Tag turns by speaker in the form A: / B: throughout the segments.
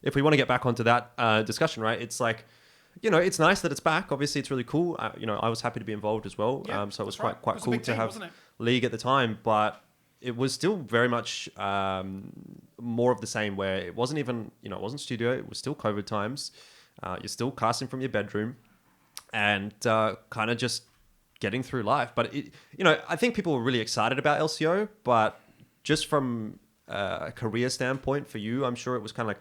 A: if we want to get back onto that discussion, right? It's like, it's nice that it's back. Obviously, it's really cool. I was happy to be involved as well.
B: Yeah,
A: So it was
B: that's
A: quite
B: right.
A: cool to have league at the time, but it was still very much more of the same, where it wasn't even, it wasn't studio. It was still COVID times. You're still casting from your bedroom and kind of just getting through life. But I think people were really excited about LCO, but just from a career standpoint for you, I'm sure it was kind of like,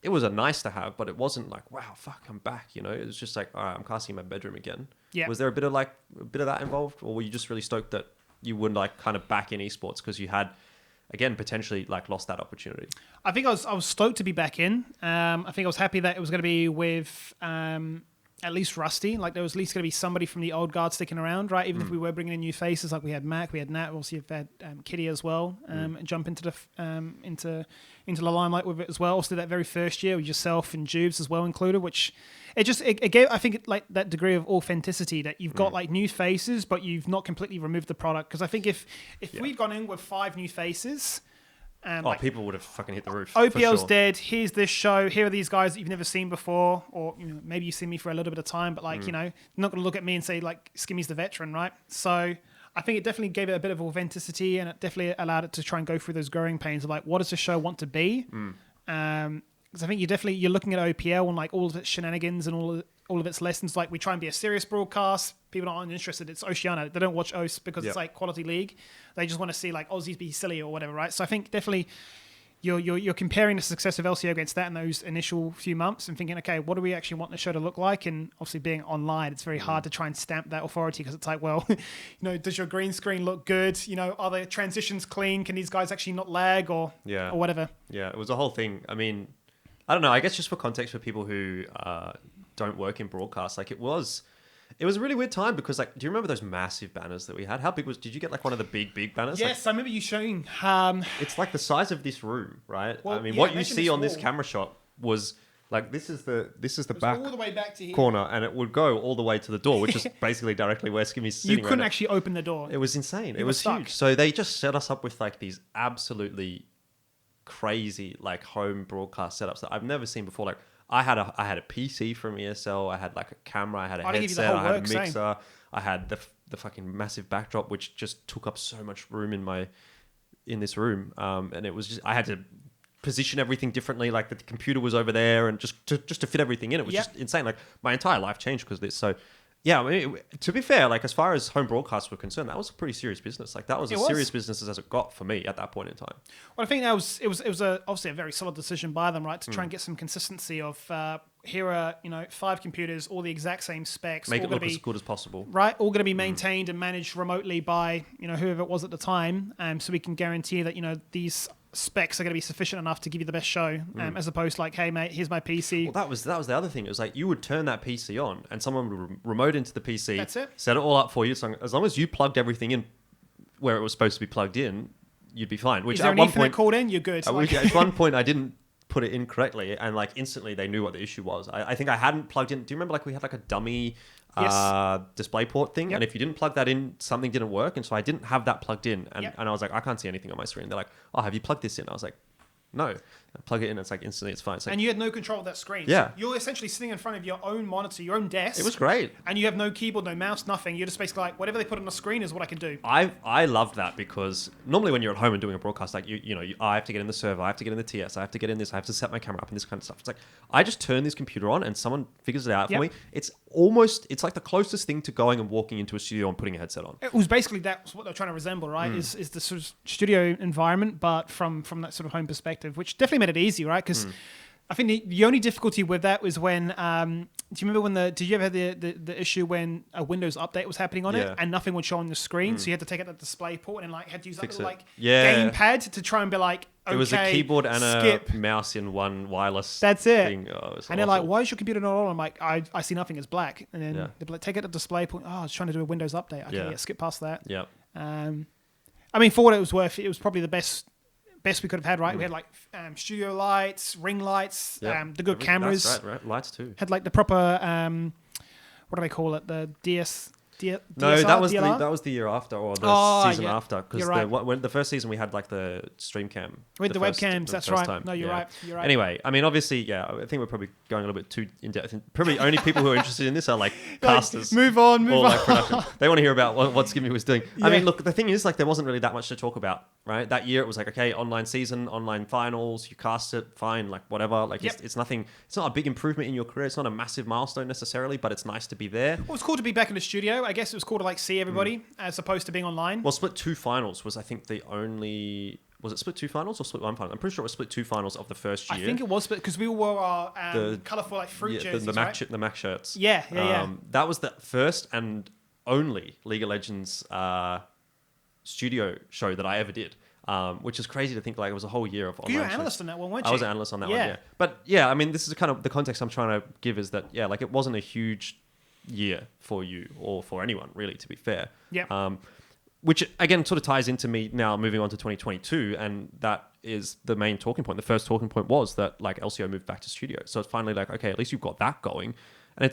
A: it was a nice to have, but it wasn't like, wow, fuck, I'm back. It was just like, all right, I'm casting in my bedroom again.
B: Yeah.
A: Was there a bit of that involved, or were you just really stoked that you would like kind of back in esports because you had, again, potentially like lost that opportunity?
B: I think I was stoked to be back in. I think I was happy that it was going to be with at least Rusty. Like there was at least going to be somebody from the old guard sticking around, right? Even if we were bringing in new faces, like we had Mac, we had Nat, obviously we've had Kitty as well, and jump into the into the limelight with it as well. Also that very first year with yourself and Jubes as well included, which it gave, I think, like that degree of authenticity that you've got like new faces, but you've not completely removed the product. Because I think if we'd gone in with 5 new faces,
A: people would have fucking hit the roof.
B: OPL's dead. Here's this show. Here are these guys that you've never seen before, or maybe you've seen me for a little bit of time, but like you're not going to look at me and say like Skimmy's the veteran, right? So I think it definitely gave it a bit of authenticity, and it definitely allowed it to try and go through those growing pains of like, what does the show want to be? Because I think you're looking at OPL and like all of its shenanigans and all of its lessons. Like we try and be a serious broadcast. People aren't interested. It's Oceania. They don't watch OS because it's like quality league. They just want to see like Aussies be silly or whatever, right? So I think definitely you're comparing the success of LCO against that in those initial few months and thinking, okay, what do we actually want the show to look like? And obviously being online, it's very hard to try and stamp that authority because it's like, well, does your green screen look good? Are the transitions clean? Can these guys actually not lag or whatever? Yeah,
A: it was a whole thing. I mean, I don't know. I guess just for context for people who don't work in broadcast, like it was a really weird time because like, do you remember those massive banners that we had? How big did you get like one of the big banners?
B: Yes, I remember you showing.
A: It's like the size of this room, right?
B: Well,
A: I mean, what you see on this camera shot was like, this is the back
B: all the way back to here.
A: Corner, and it would go all the way to the door, which is basically directly where Skimmy's sitting.
B: You couldn't actually open the door.
A: It was insane. It was huge. So they just set us up with like these absolutely crazy like home broadcast setups that I've never seen before. Like I had a PC from ESL, I had like a camera, I had a headset, I had a mixer, I had the fucking massive backdrop which just took up so much room in this room, and it was just, I had to position everything differently, like the computer was over there, and just to fit everything in. It was just insane. Like my entire life changed because of this. So yeah, I mean, to be fair, like as far as home broadcasts were concerned, that was a pretty serious business. Like that was serious business as it got for me at that point in time.
B: Well, I think it was obviously a very solid decision by them, right, to try and get some consistency of here are 5 computers, all the exact same specs,
A: make it look as good as possible,
B: right? All going to be maintained and managed remotely by whoever it was at the time, so we can guarantee that these specs are going to be sufficient enough to give you the best show, as opposed to like, hey mate, here's my PC.
A: Well, that was the other thing. It was like you would turn that PC on and someone would remote into the PC.
B: That's it.
A: Set it all up for you. So as long as you plugged everything in where it was supposed to be plugged in, you'd be fine. Which
B: is there an Ethernet cord in? You're good.
A: At one point I didn't put it in correctly, and like instantly they knew what the issue was. I think I hadn't plugged in. Do you remember like we had like a dummy display port thing, and if you didn't plug that in, something didn't work, and so I didn't have that plugged in, and I was like, I can't see anything on my screen. They're like, oh, have you plugged this in? I was like, no. I plug it in, it's like instantly it's fine. It's like,
B: and you had no control of that screen.
A: Yeah.
B: So you're essentially sitting in front of your own monitor, your own desk.
A: It was great.
B: And you have no keyboard, no mouse, nothing. You're just basically like, whatever they put on the screen is what I can do.
A: I loved that because normally when you're at home and doing a broadcast, like I have to get in the server, I have to get in the TS, I have to get in this, I have to set my camera up and this kind of stuff. It's like I just turn this computer on and someone figures it out for me. It's like the closest thing to going and walking into a studio and putting a headset on.
B: It was basically that's what they're trying to resemble, right? Is the sort of studio environment, but from that sort of home perspective, which definitely made it easy, right? Because I think the only difficulty with that was when do you remember did you ever have the issue when a Windows update was happening on it and nothing would show on the screen, so you had to take out the display port and like had to use that little like gamepad to try and be like, okay,
A: it was a keyboard and a mouse in one wireless
B: that's it
A: thing.
B: And they're like, why is your computer not on? I'm like, I see nothing, it's black. And then they're like, take out the display port. I was trying to do a Windows update. Okay, skip past that. I mean, for what it was worth, it was probably the best we could have had, right? We had like studio lights, ring lights, the good cameras.
A: Right. Lights too.
B: Had like the proper, what do they call it? The DS
A: No,
B: DSR,
A: that was
B: DLR?
A: that was the year after, or the season
B: yeah.
A: after, because
B: You're right.
A: when the first season we had like the stream cam
B: With the webcams, that's right.
A: time.
B: No, you're right. You're right.
A: Anyway, I mean, obviously, yeah, I think we're probably going a little bit too in depth. Probably only people who are interested in this are like casters.
B: Move on.
A: Or like production. They want to hear about what Skimmy was doing.
B: Yeah.
A: I mean, look, the thing is, like, there wasn't really that much to talk about, right? That year, it was like, okay, online season, online finals, you cast it, fine, like whatever. Like, it's nothing. It's not a big improvement in your career. It's not a massive milestone necessarily, but it's nice to be there.
B: Well, it's cool to be back in the studio. I guess it was cool to like see everybody as opposed to being online.
A: Well, split 2 finals was, I think, the only. Was it split 2 finals or split 1 final? I'm pretty sure it was split 2 finals of the first year.
B: I think it was, because we all wore our colourful like fruit jerseys, right?
A: The Mac shirts.
B: Yeah.
A: That was the first and only League of Legends studio show that I ever did, which is crazy to think. Like, it was a whole year of online.
B: You were an
A: shows.
B: analyst on that one, weren't you?
A: I was an analyst on that one, yeah. But yeah, I mean, this is kind of the context I'm trying to give, is that, yeah, like, it wasn't a huge year for you or for anyone, really, to be fair.
B: Yeah.
A: Which, again, sort of ties into me now moving on to 2022, and that is the main talking point. The first talking point was that, like, LCO moved back to studio. So it's finally like, okay, at least you've got that going. And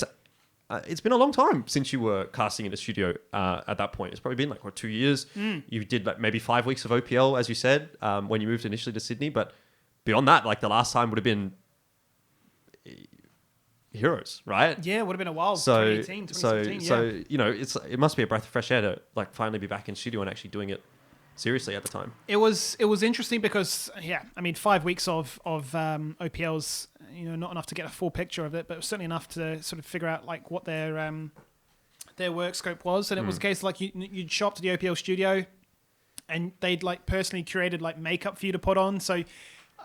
A: it's been a long time since you were casting in a studio at that point. It's probably been like, 2 years. You did like maybe 5 weeks of OPL, as you said, when you moved initially to Sydney. But beyond that, like, the last time would have been Heroes, right?
B: Yeah, it would have been a while.
A: So
B: 2018, 2017,
A: so you know, it must be a breath of fresh air to like finally be back in studio and actually doing it seriously at the time.
B: It was interesting because, yeah, I mean, 5 weeks of OPLs, you know, not enough to get a full picture of it, but it was certainly enough to sort of figure out like what their work scope was. And it was a case like you'd show up to the OPL studio and they'd like personally curated like makeup for you to put on. So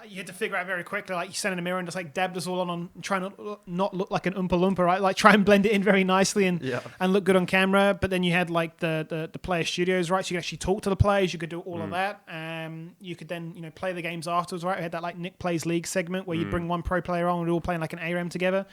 B: you had to figure out very quickly, like, you stand in the mirror and just like dabbed us all on try not look like an Oompa Loompa, right? Like, try and blend it in very nicely and look good on camera. But then you had like the player studios, right? So you could actually talk to the players. You could do all of that. You could then, you know, play the games afterwards, right? We had that like Nick Plays League segment where you bring one pro player on and we're all playing like an ARAM together.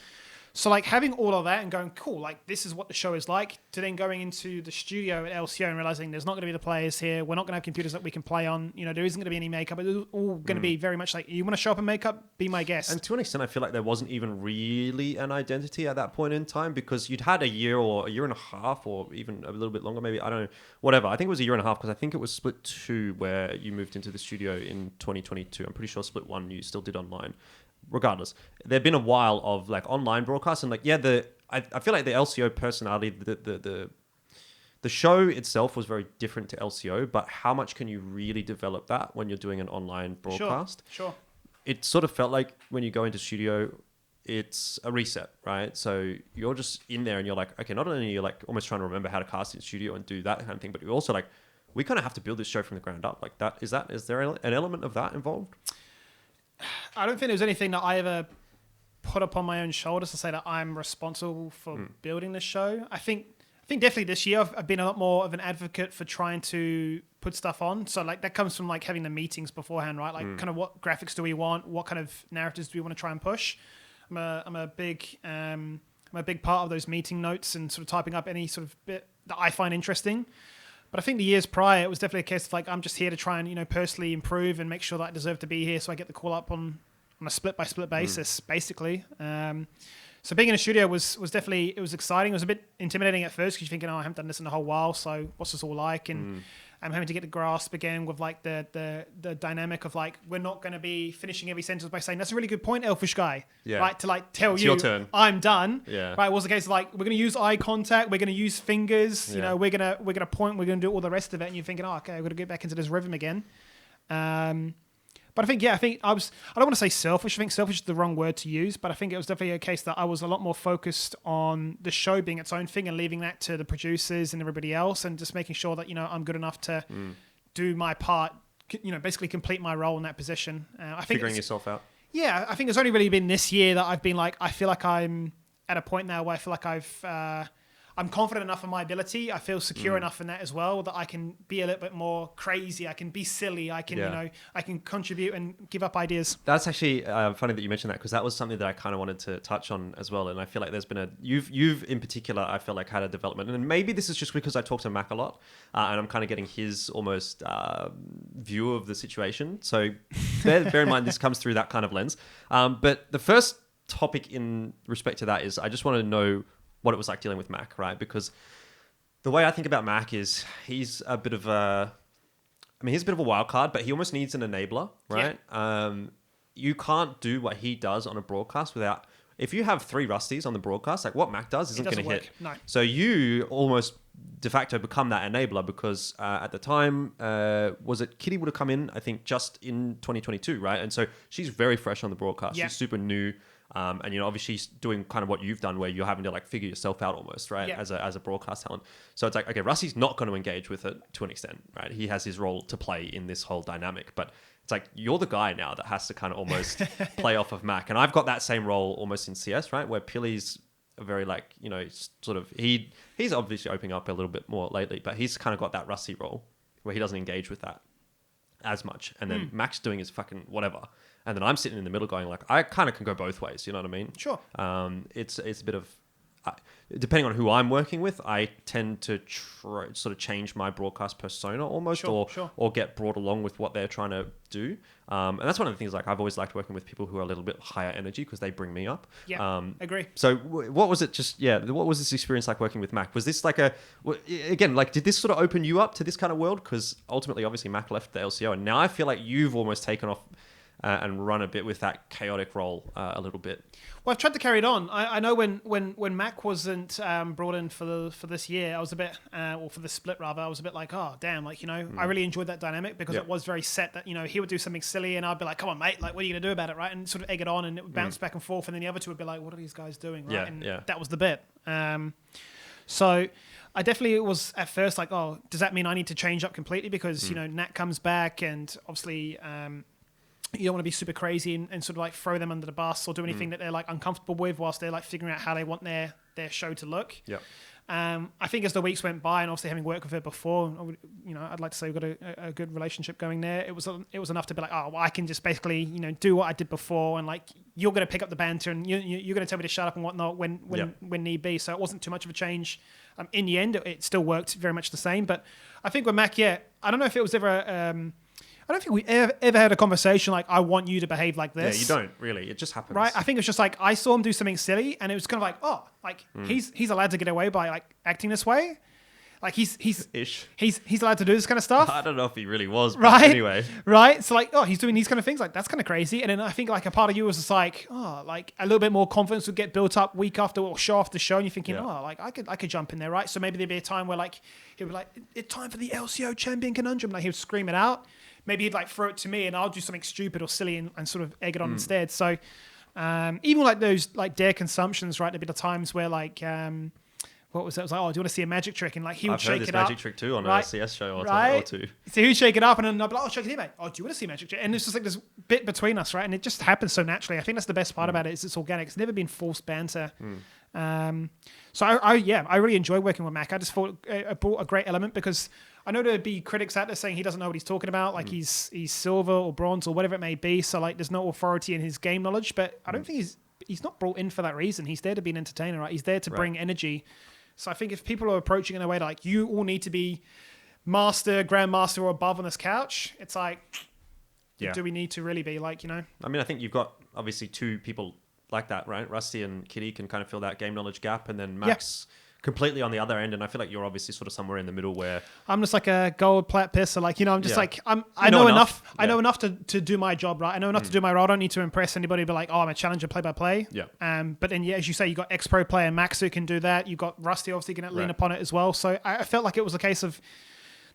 B: So like having all of that and going, cool, like this is what the show is like, to then going into the studio at LCO and realizing there's not going to be the players here. We're not going to have computers that we can play on. You know, there isn't going to be any makeup. It's all going to be very much like, you want to show up in makeup? Be my guest.
A: And to an extent, I feel like there wasn't even really an identity at that point in time, because you'd had a year or a year and a half or even a little bit longer, maybe, I don't know, whatever. I think it was a year and a half, because I think it was split 2 where you moved into the studio in 2022. I'm pretty sure split 1 you still did online. Regardless, there'd been a while of like online broadcasts, and like, yeah, I feel like the LCO personality, the show itself was very different to LCO, but how much can you really develop that when you're doing an online broadcast?
B: Sure.
A: It sort of felt like when you go into studio, it's a reset, right? So you're just in there and you're like, okay, not only are you like almost trying to remember how to cast in studio and do that kind of thing, but you're also like, we kind of have to build this show from the ground up. Like is there an element of that involved?
B: I don't think there was anything that I ever put upon my own shoulders to say that I'm responsible for building this show. I think definitely this year I've been a lot more of an advocate for trying to put stuff on. So like that comes from like having the meetings beforehand, right? Like kind of what graphics do we want? What kind of narratives do we want to try and push? I'm a big part of those meeting notes and sort of typing up any sort of bit that I find interesting. But I think the years prior, it was definitely a case of like, I'm just here to try and, you know, personally improve and make sure that I deserve to be here, so I get the call up on a split by split basis, basically. So being in a studio was definitely, it was exciting. It was a bit intimidating at first because you're thinking, oh, I haven't done this in a whole while, so what's this all like? And I'm having to get the grasp again with like the dynamic of like, we're not going to be finishing every sentence by saying, that's a really good point, Elfish guy.
A: Yeah.
B: Right? To like tell
A: it's
B: you,
A: your turn.
B: I'm done.
A: Yeah.
B: Right? It was the case of like, we're going to use eye contact, we're going to use fingers, you know, we're going to point, we're going to do all the rest of it. And you're thinking, oh, okay, I've got to get back into this rhythm again. But I think I don't want to say selfish. I think selfish is the wrong word to use, but I think it was definitely a case that I was a lot more focused on the show being its own thing and leaving that to the producers and everybody else, and just making sure that, you know, I'm good enough to do my part, you know, basically complete my role in that position. I think
A: figuring yourself out.
B: Yeah, I think it's only really been this year that I've been like, I feel like I'm at a point now where I feel like I'm confident enough in my ability. I feel secure enough in that as well, that I can be a little bit more crazy. I can be silly. I can, you know, I can contribute and give up ideas.
A: That's actually funny that you mentioned that, because that was something that I kind of wanted to touch on as well. And I feel like there's been you've in particular, I feel like had a development. And maybe this is just because I talk to Mac a lot and I'm kind of getting his almost view of the situation. So bear in mind, this comes through that kind of lens. But the first topic in respect to that is I just want to know what it was like dealing with Mac, right? Because The way I think about Mac is he's a bit of a... I mean, he's a bit of a wild card, but he almost needs an enabler, right? Yeah. You can't do what he does on a broadcast without... If you have 3 Rusties on the broadcast, like what Mac does isn't going to hit.
B: No.
A: So you almost de facto become that enabler because at the time, was it Kitty would have come in, I think, just in 2022, right? And so she's very fresh on the broadcast.
B: Yeah.
A: She's super new. And, obviously she's doing kind of what you've done where you're having to like figure yourself out almost, right?
B: Yeah.
A: As a broadcast talent. So it's like, okay, Rusty's not going to engage with it to an extent, right? He has his role to play in this whole dynamic, but it's like, you're the guy now that has to kind of almost play off of Mac. And I've got that same role almost in CS, right? Where Pilly's a very like, sort of, he's obviously opening up a little bit more lately, but he's kind of got that Rusty role where he doesn't engage with that as much. And then Mac's doing his fucking whatever. And then I'm sitting in the middle going like, I kind of can go both ways. You know what I mean?
B: Sure.
A: It's a bit of, depending on who I'm working with, I tend to sort of change my broadcast persona almost, or get brought along with what they're trying to do. And that's one of the things, like I've always liked working with people who are a little bit higher energy because they bring me up.
B: Yeah, agree.
A: So what was it what was this experience like working with Mac? Was this like again, like did this sort of open you up to this kind of world? Because ultimately, obviously, Mac left the LCO and now I feel like you've almost taken off and run a bit with that chaotic role a little bit.
B: Well, I've tried to carry it on. I know when Mac wasn't brought in for this year, I was a bit, or for the split rather, I was a bit like, oh damn, like I really enjoyed that dynamic because it was very set that he would do something silly and I'd be like, come on mate, like what are you gonna do about it, right? And sort of egg it on and it would bounce back and forth, and then the other two would be like, what are these guys doing, right? That was the bit. So I definitely was at first like, oh, does that mean I need to change up completely because Nat comes back and obviously. You don't want to be super crazy and sort of like throw them under the bus or do anything that they're like uncomfortable with whilst they're like figuring out how they want their show to look.
A: Yeah.
B: I think as the weeks went by and obviously having worked with her before, I'd like to say we've got a good relationship going there. It was enough to be like, oh, well, I can just basically, do what I did before and like, you're going to pick up the banter and you're going to tell me to shut up and whatnot when need be. So it wasn't too much of a change. In the end, it still worked very much the same. But I think with Mac, I don't know if it was ever... I don't think we ever had a conversation like, I want you to behave like this.
A: Yeah, you don't really. It just happens.
B: Right? I think it's just like, I saw him do something silly and it was kind of like, oh, like he's allowed to get away by like acting this way. Like he's allowed to do this kind of stuff.
A: I don't know if he really was, but
B: right?
A: Anyway.
B: Right? So like, oh, he's doing these kind of things. Like that's kind of crazy. And then I think like a part of you was just like, oh, like a little bit more confidence would get built up week after or show after show. And you're thinking, oh, like I could jump in there, right? So maybe there'd be a time where like, he'd be like, it's time for the LCO champion conundrum. Like he would scream it out. Maybe he'd like throw it to me and I'll do something stupid or silly and sort of egg it on instead. So even like those like dare consumptions, right? There'd be the times where like, what was that? It was like, oh, do you want to see a magic trick? And like he would shake it up. I've heard this
A: magic trick too on
B: right?
A: a CS show or two.
B: So he would shake it up and then I'd be like, oh, shake it here, mate. Oh, do you want to see a magic trick? And it's just like this bit between us, right? And it just happens so naturally. I think that's the best part about it is it's organic. It's never been forced banter. So I really enjoy working with Mac. I just thought it brought a great element because I know there'd be critics out there saying he doesn't know what he's talking about, like he's silver or bronze or whatever it may be. So like there's no authority in his game knowledge, but I don't think he's not brought in for that reason. He's there to be an entertainer, right? He's there to bring energy. So I think if people are approaching in a way like you all need to be master, grandmaster or above on this couch, it's like, do we need to really be like, I
A: mean, I think you've got obviously 2 people like that, right? Rusty and Kitty can kind of fill that game knowledge gap, and then Max completely on the other end. And I feel like you're obviously sort of somewhere in the middle where
B: I'm just like a gold plat pisser. Like, I'm just like, I know enough. I know enough to do my job, right? I know enough to do my role. I don't need to impress anybody, but like, oh, I'm a challenger play by play.
A: Yeah.
B: But then, as you say, you got ex-pro player Max who can do that. You got Rusty obviously can lean upon it as well. So I felt like it was a case of,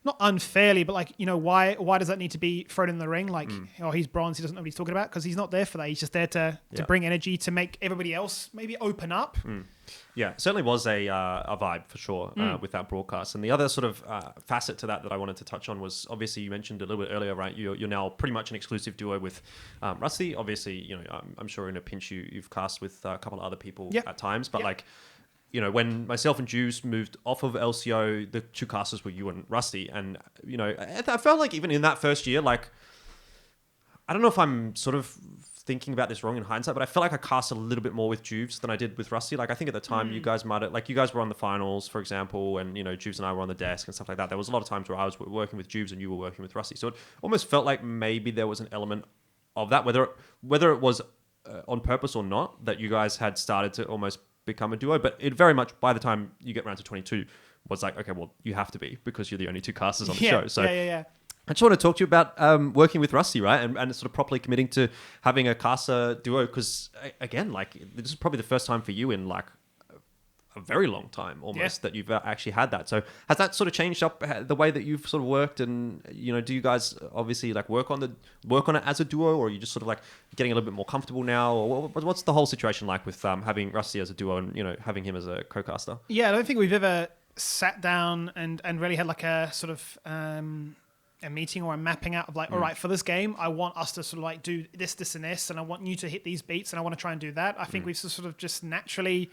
B: not unfairly, but like, why does that need to be thrown in the ring? Like, oh, he's bronze, he doesn't know what he's talking about, because he's not there for that. He's just there to bring energy, to make everybody else maybe open up.
A: Yeah, it certainly was a vibe for sure with that broadcast. And the other sort of facet to that I wanted to touch on was, obviously you mentioned a little bit earlier, right? You're now pretty much an exclusive duo with Rusty. Obviously, I'm sure in a pinch you've cast with a couple of other people at times, but like, when myself and Juice moved off of LCO, the 2 casters were you and Rusty. And, I felt like even in that first year, like, I don't know if I'm sort of thinking about this wrong in hindsight, but I felt like I cast a little bit more with Juves than I did with Rusty. Like, I think at the time you guys might have, like, you guys were on the finals, for example, and, Juves and I were on the desk and stuff like that. There was a lot of times where I was working with Juves and you were working with Rusty. So it almost felt like maybe there was an element of that, whether it was on purpose or not, that you guys had started to almost become a duo, but it very much, by the time you get around to 22, was like, okay, well, you have to be because you're the only two casters on the
B: Yeah,
A: show. So
B: yeah.
A: I just want to talk to you about working with Rusty, right? And sort of properly committing to having a caster duo because, again, like this is probably the first time for you in like a very long time almost that you've actually had that. So has that sort of changed up the way that you've sort of worked? And, you know, do you guys obviously like work on it as a duo, or are you just sort of like getting a little bit more comfortable now? Or what's the whole situation like with having Rusty as a duo and, you know, having him as a co-caster?
B: Yeah, I don't think we've ever sat down and really had like a sort of a meeting or a mapping out of like, all right, for this game, I want us to sort of like do this, and this, and I want you to hit these beats, and I want to try and do that. I think we've sort of just naturally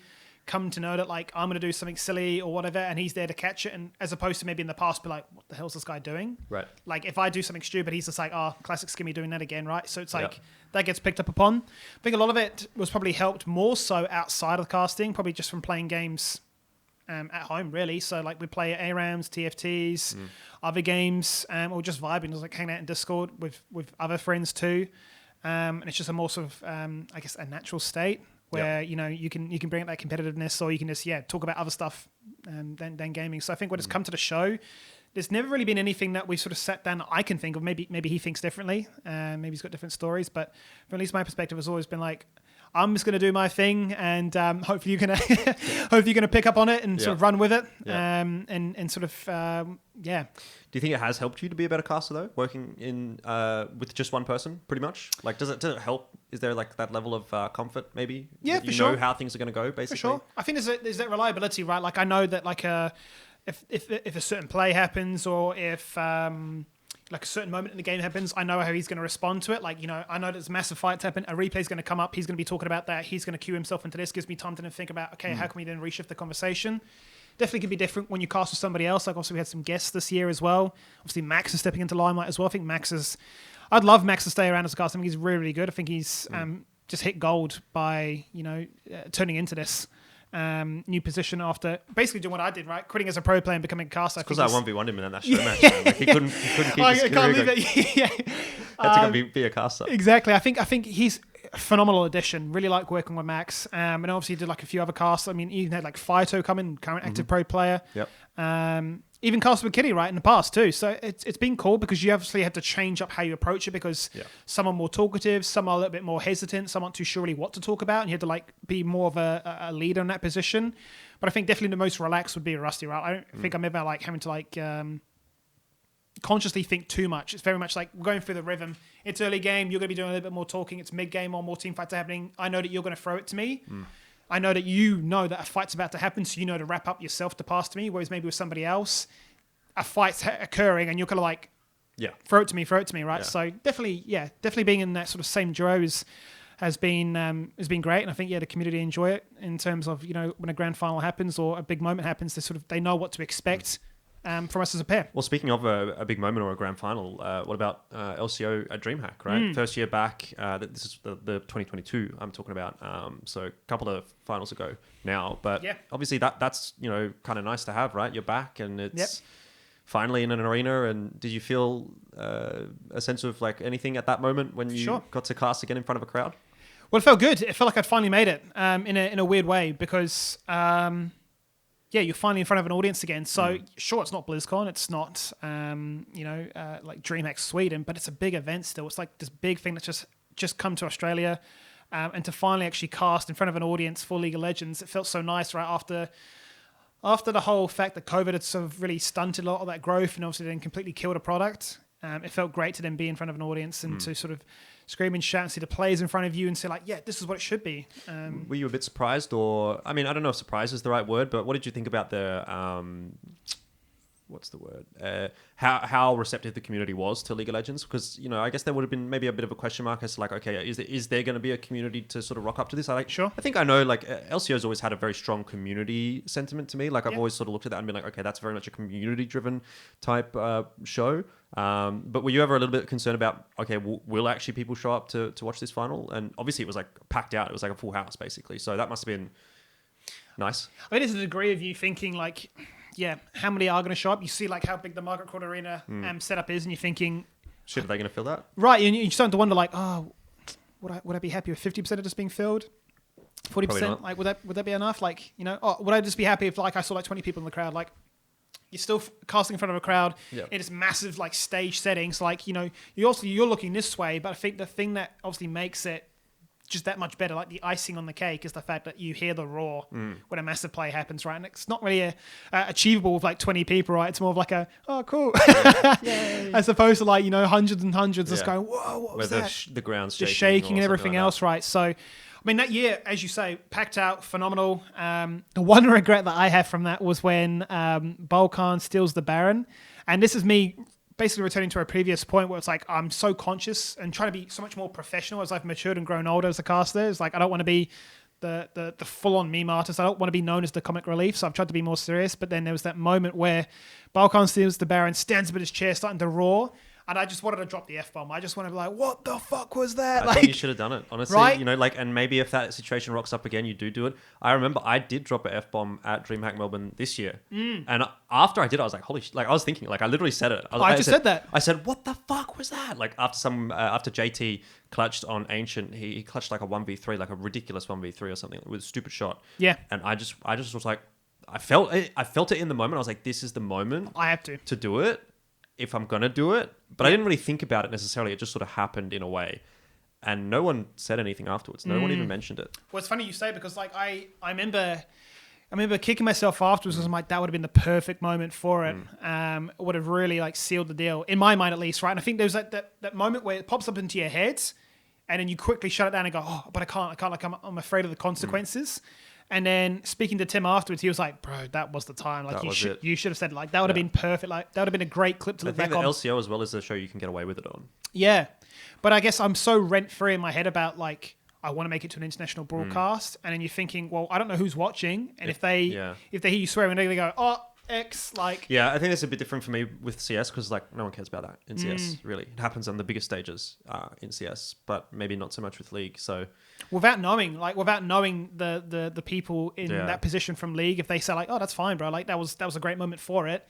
B: come to know that like I'm going to do something silly or whatever, and he's there to catch it, and as opposed to maybe in the past be like, what the hell's this guy doing?
A: Right.
B: Like if I do something stupid, he's just like, oh, classic Skimmy doing that again, right? So it's like that gets picked up upon. I think a lot of it was probably helped more so outside of casting, probably just from playing games at home, really. So like we play ARAMs, TFTs, other games, or just vibing, just like hanging out in Discord with other friends too. And it's just a more sort of, I guess, a natural state where you know you can bring up that competitiveness, or you can just talk about other stuff than gaming. So I think when it's come to the show, there's never really been anything that we sort of sat down that I can think of. Maybe he thinks differently, maybe he's got different stories, but from at least my perspective has always been like, I'm just going to do my thing, and hopefully you're going to pick up on it and sort of run with it, and sort of
A: Do you think it has helped you to be a better caster though, working in with just one person, pretty much? Like, does it help? Is there like that level of comfort, maybe?
B: Yeah,
A: that
B: for
A: you
B: sure.
A: know how things are going to go, basically.
B: For sure. I think there's that reliability, right? Like I know that like if a certain play happens, or if like a certain moment in the game happens, I know how he's going to respond to it. Like, you know, I know there's massive fights happen. A replay's going to come up. He's going to be talking about that. He's going to cue himself into this. Gives me time to then think about, okay, how can we then reshift the conversation? Definitely can be different when you cast with somebody else. Like, obviously, we had some guests this year as well. Obviously, Max is stepping into limelight as well. I think I'd love Max to stay around as a caster. I think he's really, really good. I think he's just hit gold by, you know, turning into this new position after basically doing what I did, right? Quitting as a pro player and becoming a caster.
A: Because I 1v1'd him in that show match. Man. Like, he couldn't keep his career going. Had to go be a caster.
B: Exactly. I think he's a phenomenal addition. Really like working with Max. And obviously did like a few other casts. I mean, even had like Fireto come in, current active pro player.
A: Yep.
B: Even cast with Kitty, right, in the past too. So it's been cool because you obviously had to change up how you approach it, because some are more talkative, some are a little bit more hesitant, some aren't too sure really what to talk about, and you had to like be more of a leader in that position. But I think definitely the most relaxed would be a Rusty, right? I don't think I'm ever like having to like consciously think too much. It's very much like we're going through the rhythm. It's early game, you're going to be doing a little bit more talking. It's mid game or more team fights are happening. I know that you're going to throw it to me. I know that you know that a fight's about to happen, so you know to wrap up yourself to pass to me, whereas maybe with somebody else, a fight's occurring and you're kind of like, throw it to me, right? So definitely being in that sort of same duo has been great, and I think the community enjoy it in terms of, you know, when a grand final happens or a big moment happens, they know what to expect from us as a pair.
A: Well, speaking of a big moment or a grand final, what about LCO at Dreamhack, right? First year back. This is the 2022 I'm talking about. So a couple of finals ago now, but obviously that's, you know, kind of nice to have, right? You're back and it's finally in an arena. And did you feel a sense of like anything at that moment when you got to cast again in front of a crowd?
B: Well, it felt good. It felt like I'd finally made it in a weird way, because you're finally in front of an audience again. So sure, it's not BlizzCon, it's not like Dreamhack Sweden, but it's a big event still. It's like this big thing that's just come to Australia, and to finally actually cast in front of an audience for League of Legends, it felt so nice, right? After the whole fact that COVID had sort of really stunted a lot of that growth and obviously then completely killed a product, it felt great to then be in front of an audience and to sort of scream and shout and see the players in front of you and say like, yeah, this is what it should be.
A: Were you a bit surprised, or, I mean, I don't know if surprise is the right word, but what did you think about the, what's the word? How receptive the community was to League of Legends? Because, you know, I guess there would have been maybe a bit of a question mark as to like, okay, is there going to be a community to sort of rock up to this? I think I know, like, LCO's always had a very strong community sentiment to me. Like, I've always sort of looked at that and been like, okay, that's very much a community-driven type show. But were you ever a little bit concerned about, okay, will actually people show up to watch this final? And obviously it was like packed out. It was like a full house, basically. So that must have been nice.
B: I mean, there's a degree of you thinking like, how many are going to show up? You see like how big the Margaret Court Arena setup is, and you're thinking,
A: shit, are they going to fill that?
B: Right, and you're starting to wonder like, oh, would I be happy with 50% of this being filled? 40%? Like, would that be enough? Like, you know, would I just be happy if like I saw like 20 people in the crowd? Like, You're still casting in front of a crowd
A: Yep.
B: in this massive like stage settings. Like, you know, you're looking this way, but I think the thing that obviously makes it just that much better, like the icing on the cake, is the fact that you hear the roar when a massive play happens, right? And it's not really achievable with like 20 people, right? It's more of like a, oh, cool. As opposed to like, you know, hundreds and hundreds just going, whoa, what was that?
A: The ground's
B: Just
A: shaking
B: shaking and everything else, right? So, I mean, that year, as you say, packed out, phenomenal. The one regret that I have from that was when Balkan steals the Baron. And this is me basically returning to a previous point where it's like I'm so conscious and trying to be so much more professional as I've matured and grown older as a caster. It's like I don't want to be the full-on meme artist. I don't want to be known as the comic relief, so I've tried to be more serious. But then there was that moment where Balkan steals the Baron, stands up in his chair, starting to roar. And I just wanted to drop the F-bomb. I just wanted to be like, what the fuck was that?
A: I think you should have done it, honestly.
B: Right?
A: You know, like, and maybe if that situation rocks up again, you do it. I remember I did drop an F-bomb at Dreamhack Melbourne this year. And after I did it, I was like, holy shit. Like, I was thinking, like, I literally said it.
B: I just said that.
A: I said, what the fuck was that? Like, after JT clutched on Ancient, he clutched like a 1v3, like a ridiculous 1v3 or something with a stupid shot.
B: Yeah.
A: And I just was like, I felt it in the moment. I was like, this is the moment.
B: I have to
A: do it. If I'm going to do it. But I didn't really think about it necessarily. It just sort of happened in a way. And no one said anything afterwards. No one even mentioned it.
B: Well, it's funny you say, because like I remember kicking myself afterwards because I'm like, that would have been the perfect moment for it. It would have really like sealed the deal, in my mind at least, right? And I think there's that moment where it pops up into your head and then you quickly shut it down and go, oh, but I can't, like I'm afraid of the consequences. And then speaking to Tim afterwards, he was like, bro, that was the time. Like you should have said, like, that would have been perfect. Like that would have been a great clip to look back on.
A: LCO as well is the show you can get away with it on.
B: Yeah. But I guess I'm so rent-free in my head about like, I want to make it to an international broadcast. And then you're thinking, well, I don't know who's watching. And if they hear you swearing, they go, oh, X, like...
A: Yeah, I think it's a bit different for me with CS because, like, no one cares about that in CS, really. It happens on the biggest stages in CS, but maybe not so much with League, so...
B: Without knowing the people in that position from League, if they say, like, oh, that's fine, bro, like, that was a great moment for it,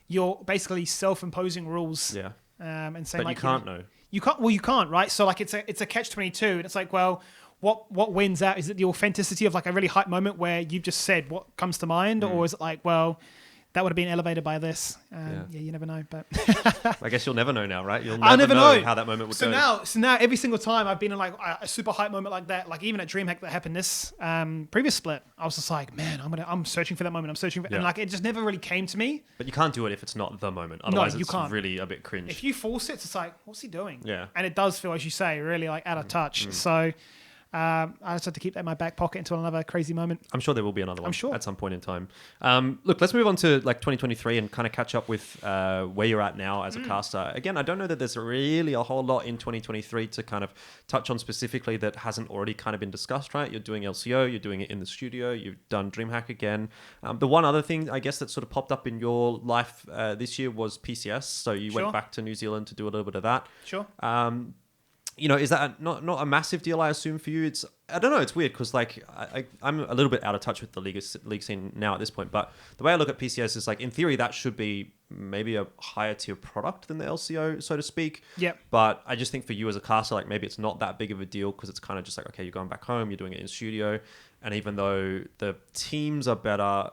B: you're basically self-imposing rules.
A: Yeah.
B: And saying,
A: but
B: like...
A: you can't know.
B: You can't, right? So, like, it's a catch-22, and it's like, well... What wins out? Is it the authenticity of like a really hype moment where you've just said what comes to mind, or is it like, well, that would have been elevated by this? You never know. But
A: I guess you'll never know now, right?
B: I'll never know
A: how that moment would go.
B: So now, every single time I've been in like a super hype moment like that, like even at Dreamhack that happened this previous split, I was just like, man, I'm searching for that moment. And like it just never really came to me.
A: But you can't do it if it's not the moment. Otherwise,
B: you can't.
A: Really a bit cringe.
B: If you force it, it's like, what's he doing?
A: Yeah.
B: And it does feel, as you say, really like out of touch. So. I just have to keep that in my back pocket until another crazy moment.
A: I'm sure there will be another one.
B: I'm sure.
A: At some point in time. Look, let's move on to like 2023 and kind of catch up with where you're at now as a caster. Again, I don't know that there's really a whole lot in 2023 to kind of touch on specifically that hasn't already kind of been discussed, right? You're doing LCO, you're doing it in the studio, you've done Dreamhack again. The one other thing, I guess, that sort of popped up in your life this year was PCS. So you went back to New Zealand to do a little bit of that.
B: Sure.
A: You know, is that not a massive deal, I assume, for you? I don't know, it's weird because like I'm a little bit out of touch with the league scene now at this point, but the way I look at PCS is like, in theory, that should be maybe a higher tier product than the LCO, so to speak.
B: Yep.
A: But I just think for you as a caster, like maybe it's not that big of a deal because it's kind of just like, okay, you're going back home, you're doing it in studio. And even though the teams are better,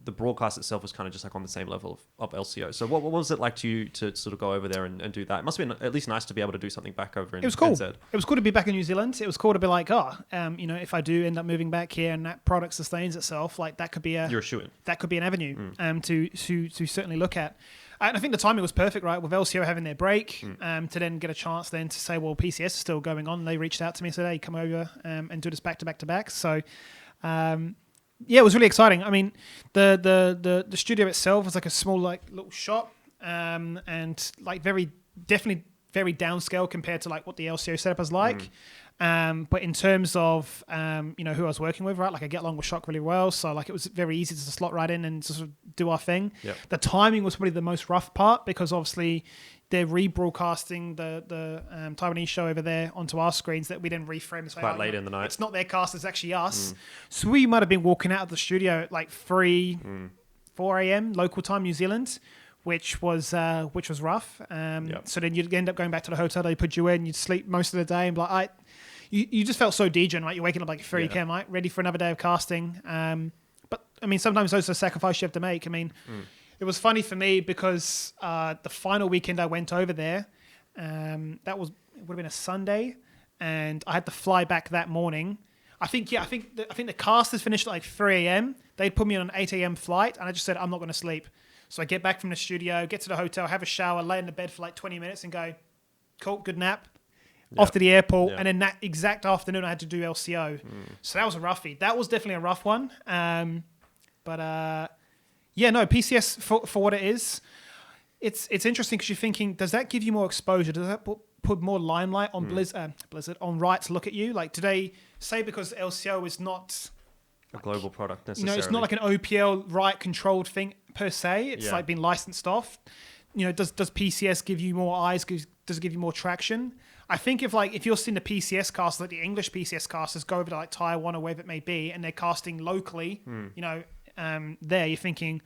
A: the broadcast itself was kind of just like on the same level of LCO. So what was it like to you to sort of go over there and do that? It must have been at least nice to be able to do something back over in
B: It was cool.
A: NZ.
B: It was cool to be back in New Zealand. It was cool to be like, you know, if I do end up moving back here and that product sustains itself, like that could be
A: You're a shoo-in.
B: That could be an avenue to certainly look at. And I think the timing was perfect, right? With LCO having their break, to then get a chance then to say, well, PCS is still going on. They reached out to me and said, hey, come over and do this back to back to back. So, yeah, it was really exciting. I mean, the studio itself was like a small like little shop, and like definitely very downscale compared to like what the LCO setup is like. But in terms of you know, who I was working with, right? Like I get along with Shock really well, so like it was very easy to slot right in and sort of do our thing.
A: Yep.
B: The timing was probably the most rough part because obviously they're rebroadcasting the Taiwanese show over there onto our screens that we then reframe.
A: It's quite late in the night.
B: It's not their cast, it's actually us. So we might have been walking out of the studio at like 4 a.m. local time, New Zealand, which was rough. So then you'd end up going back to the hotel they put you in, you'd sleep most of the day and be like, you just felt so degen, right? You're waking up like 3 a.m., right? Ready for another day of casting. But I mean, sometimes those are sacrifices you have to make. I mean, It was funny for me because the final weekend I went over there, it would have been a Sunday, and I had to fly back that morning. I think the casters finished at like 3 a.m. They'd put me on an 8 a.m. flight, and I just said, I'm not going to sleep. So I get back from the studio, get to the hotel, have a shower, lay in the bed for like 20 minutes and go, cool, good nap. Off to the airport. And then that exact afternoon, I had to do LCO. So that was a roughie. That was definitely a rough one. PCS for what it is, it's interesting because you're thinking, does that give you more exposure? Does that put more limelight on Blizzard, on Riot to look at you? Like, do they say because LCO is not
A: a global product necessarily?
B: It's not like an OPL Riot controlled thing per se. It's like been licensed off. Does PCS give you more eyes? Does it give you more traction? I think if you're seeing the PCS casters, like the English PCS casters, go over to like Taiwan or wherever it may be, and they're casting locally, there you're thinking,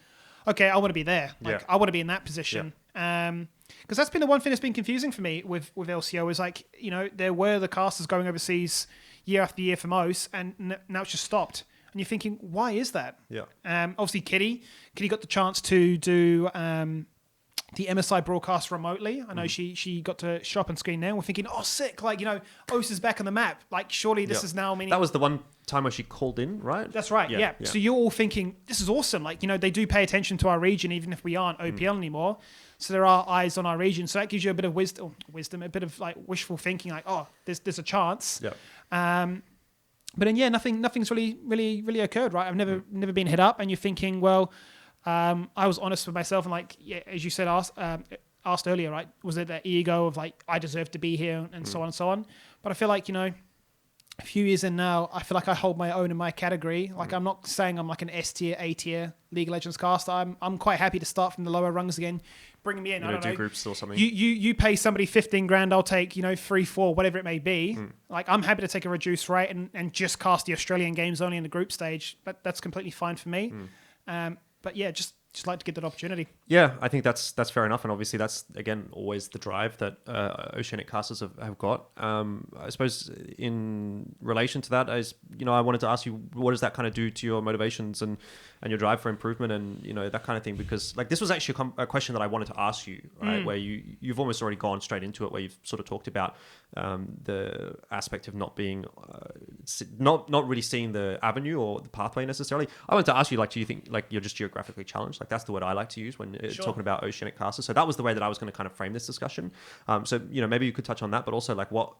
B: okay, I want to be there. I want to be in that position. Because that's been the one thing that's been confusing for me with LCO is like, there were the casters going overseas year after year for most, and now it's just stopped. And you're thinking, why is that? Obviously, Kitty got the chance to do the MSI broadcast remotely. I know she got to show up on screen there. We're thinking, oh, sick! Like, OS is back on the map. Like, surely this is now meaning
A: that was the one time where she called in, right?
B: That's right. Yeah. So you're all thinking, this is awesome. Like, they do pay attention to our region, even if we aren't OPL anymore. So there are eyes on our region. So that gives you a bit of wisdom, a bit of like wishful thinking. Like, oh, there's a chance. But then nothing's really occurred, right? I've never been hit up, and you're thinking, well. I was honest with myself and like, as you said, asked earlier, right? Was it that ego of like, I deserve to be here and so on and so on. But I feel like, a few years in now, I feel like I hold my own in my category. Like I'm not saying I'm like an S tier, A tier League of Legends caster. I'm quite happy to start from the lower rungs again. Bring me in. I don't know.
A: Groups or something.
B: You pay somebody 15 grand, I'll take, 3, 4, whatever it may be. Like I'm happy to take a reduced rate and just cast the Australian games only in the group stage. But that's completely fine for me. But yeah, just like to get that opportunity.
A: Yeah, I think that's fair enough, and obviously that's again always the drive that Oceanic casters have got. I suppose in relation to that, I wanted to ask you, what does that kind of do to your motivations and your drive for improvement and that kind of thing? Because like this was actually a question that I wanted to ask you, right? Where you've almost already gone straight into it, where you've sort of talked about the aspect of not being not really seeing the avenue or the pathway necessarily. I wanted to ask you, like, do you think like you're just geographically challenged? Like that's the word I like to use when talking about Oceanic casters. So that was the way that I was going to kind of frame this discussion. So maybe you could touch on that, but also like what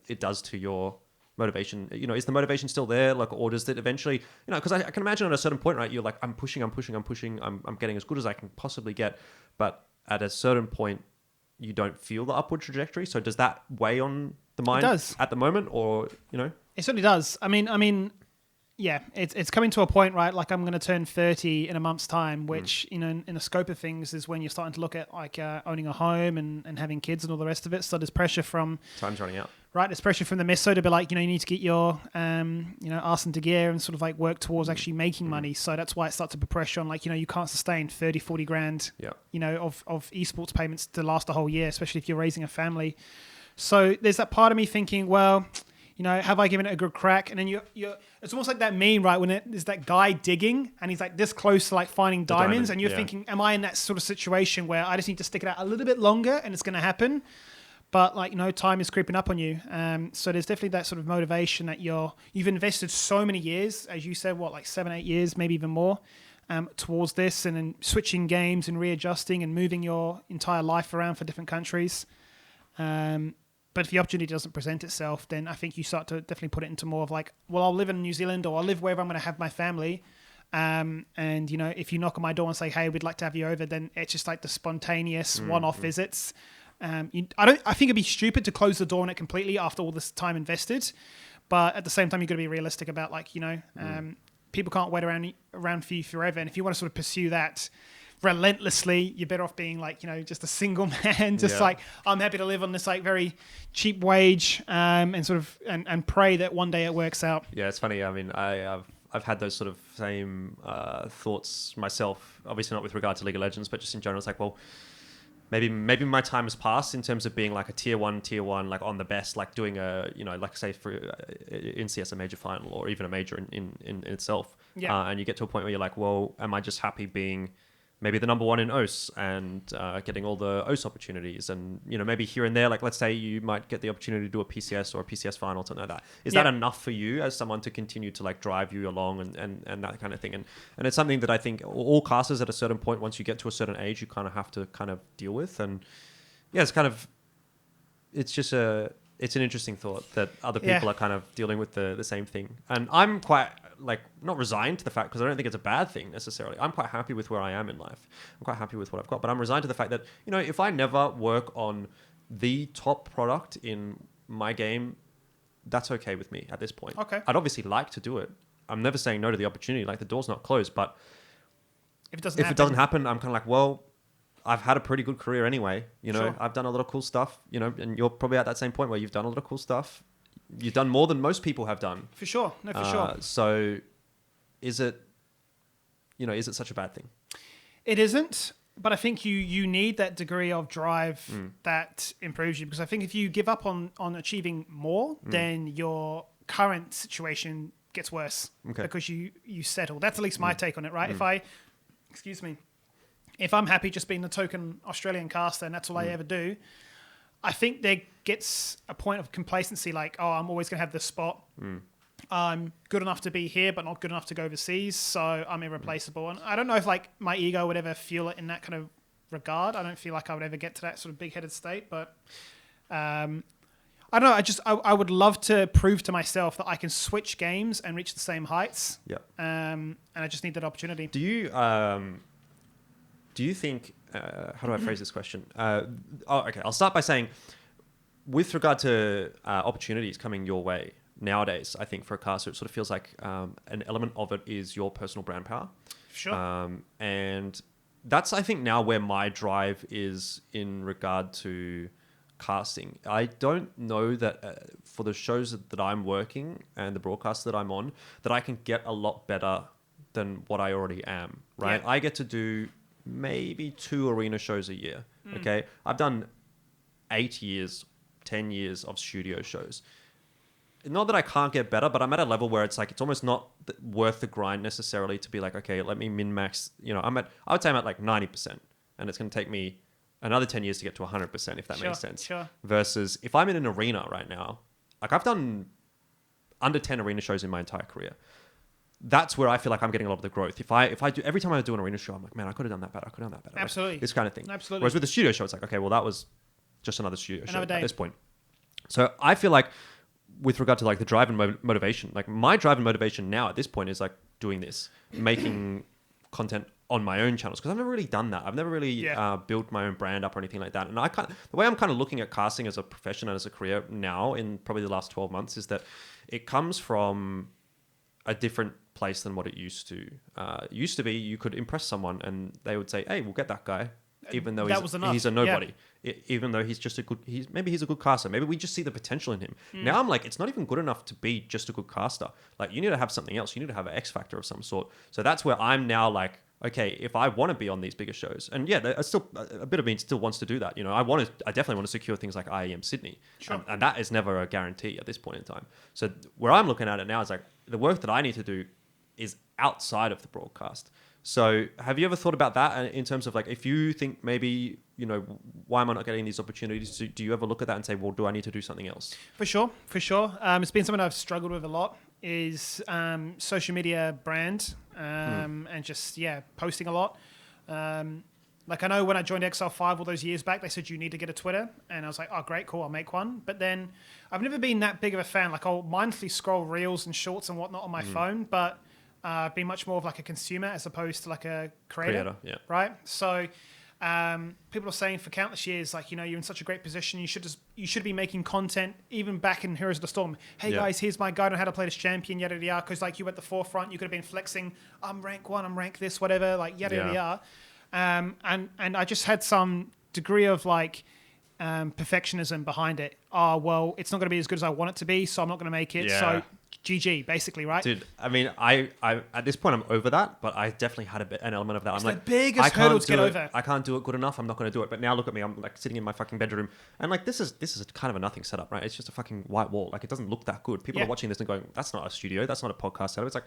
A: it does to your motivation. Is the motivation still there? Like, or does it eventually, because I can imagine at a certain point, right, you're like, I'm pushing, I'm getting as good as I can possibly get, but at a certain point you don't feel the upward trajectory. So does that weigh on the mind at the moment, or
B: It certainly does. I mean, yeah, it's coming to a point, right? Like I'm going to turn 30 in a month's time, which, in the scope of things is when you're starting to look at like owning a home and having kids and all the rest of it. So there's pressure from...
A: Time's running out.
B: Right, there's pressure from the misso to be like, you need to get your, arse into gear and sort of like work towards actually making money. So that's why it starts to put pressure on like, you can't sustain 30, 40 grand, of esports payments to last a whole year, especially if you're raising a family. So there's that part of me thinking, well... have I given it a good crack? And then you're it's almost like that meme, right? When there's that guy digging and he's like this close to like finding diamonds, and you're thinking, am I in that sort of situation where I just need to stick it out a little bit longer and it's going to happen? But like, time is creeping up on you. So there's definitely that sort of motivation that you've invested so many years, as you said, like 7, 8 years, maybe even more, towards this, and then switching games and readjusting and moving your entire life around for different countries. But if the opportunity doesn't present itself, then I think you start to definitely put it into more of like, well, I'll live in New Zealand or I'll live wherever I'm going to have my family. And, if you knock on my door and say, hey, we'd like to have you over, then it's just like the spontaneous one-off visits. I think it'd be stupid to close the door on it completely after all this time invested. But at the same time, you've got to be realistic about like, people can't wait around for you forever. And if you want to sort of pursue that relentlessly, you're better off being like, just a single man, just like, I'm happy to live on this like very cheap wage, and sort of, and pray that one day it works out.
A: Yeah, it's funny. I mean, I've had those sort of same thoughts myself, obviously not with regard to League of Legends, but just in general. It's like, well, maybe my time has passed in terms of being like a tier one, like on the best, like doing a, like say for in CS a major final or even a major in itself. And you get to a point where you're like, well, am I just happy being maybe the number one in OS and getting all the OS opportunities, and maybe here and there, like let's say you might get the opportunity to do a PCS or a PCS final, something like that. Is that enough for you as someone to continue to like drive you along and that kind of thing? And it's something that I think all casters at a certain point, once you get to a certain age, you kind of have to kind of deal with. And yeah, it's an interesting thought that other people are kind of dealing with the same thing. And I'm quite like not resigned to the fact, because I don't think it's a bad thing necessarily. I'm quite happy with where I am in life. I'm quite happy with what I've got, but I'm resigned to the fact that, if I never work on the top product in my game, that's okay with me at this point.
B: Okay.
A: I'd obviously like to do it. I'm never saying no to the opportunity. Like the door's not closed, but if it doesn't happen, I'm kind of like, well, I've had a pretty good career anyway.
B: Sure.
A: I've done a lot of cool stuff, and you're probably at that same point where you've done a lot of cool stuff. You've done more than most people have done.
B: For sure. No, for sure.
A: So is it such a bad thing?
B: It isn't, but I think you need that degree of drive that improves you, because I think if you give up on achieving more, then your current situation gets worse because you settle. That's at least my take on it, right? If I'm happy just being the token Australian caster and that's all I ever do, I think there gets a point of complacency, like, oh, I'm always going to have this spot. I'm good enough to be here, but not good enough to go overseas, so I'm irreplaceable. And I don't know if like my ego would ever feel it in that kind of regard. I don't feel like I would ever get to that sort of big-headed state, but I don't know. I would love to prove to myself that I can switch games and reach the same heights.
A: Yeah.
B: And I just need that opportunity.
A: Do you think, how do I phrase this question? Okay, I'll start by saying, with regard to opportunities coming your way nowadays, I think for a caster, it sort of feels like an element of it is your personal brand power.
B: Sure.
A: And that's, I think, now where my drive is in regard to casting. I don't know that for the shows that I'm working and the broadcasts that I'm on, that I can get a lot better than what I already am, right? Yeah. I get to do maybe 2 arena shows a year. Okay. I've done 10 years of studio shows. Not that I can't get better, but I'm at a level where it's like, it's almost not worth the grind necessarily to be like, okay, let me min max, I would say I'm at like 90%, and it's going to take me another 10 years to get to 100%, if that makes sense. Sure. Versus if I'm in an arena right now, like I've done under 10 arena shows in my entire career. That's where I feel like I'm getting a lot of the growth. If I do, every time I do an arena show, I'm like, man, I could have done that better. I could have done that better.
B: Absolutely.
A: Like, this kind of thing.
B: Absolutely.
A: Whereas with the studio show, it's like, okay, well, that was just another studio show at this point. So I feel like with regard to like the drive and motivation, like my drive and motivation now at this point is like doing this, making content on my own channels, because I've never really done that. I've never really built my own brand up or anything like that. And the way I'm kind of looking at casting as a profession and as a career now in probably the last 12 months is that it comes from a different place than what it used to. Used to be you could impress someone and they would say, hey, we'll get that guy, even though he's a nobody. Even though he's just maybe he's a good caster. Maybe we just see the potential in him. Now I'm like, it's not even good enough to be just a good caster. Like you need to have something else. You need to have an X factor of some sort. So that's where I'm now like, okay, if I want to be on these bigger shows, and still a bit of me still wants to do that. I definitely want to secure things like IEM Sydney,
B: sure.
A: and that is never a guarantee at this point in time. So where I'm looking at it now is like the work that I need to do is outside of the broadcast. So have you ever thought about that in terms of like, if you think maybe, why am I not getting these opportunities? Do you ever look at that and say, well, do I need to do something else?
B: For sure. It's been something I've struggled with a lot is social media brand and just, posting a lot. Like I know when I joined XL5 all those years back, they said you need to get a Twitter. And I was like, oh, great, cool, I'll make one. But then I've never been that big of a fan. Like I'll mindfully scroll reels and shorts and whatnot on my phone, but be much more of like a consumer as opposed to like a creator. Right? So people are saying for countless years, like, you're in such a great position. You should be making content even back in Heroes of the Storm. Hey guys, here's my guide on how to play this champion, yada, yada, because like you were at the forefront, you could have been flexing, I'm rank 1, I'm rank this, whatever, like yada, yada, yada. And I just had some degree of like perfectionism behind it. Oh, well, it's not going to be as good as I want it to be, so I'm not going to make it. Yeah. So GG, basically, right?
A: Dude, I mean, I at this point, I'm over that, but I definitely had an element of that.
B: It's
A: I'm like,
B: the biggest hurdle to get over.
A: I can't do it good enough. I'm not going to do it. But now look at me. I'm like sitting in my fucking bedroom, and like this is kind of a nothing setup, right? It's just a fucking white wall. Like it doesn't look that good. People are watching this and going, "That's not a studio. That's not a podcast setup." It's like,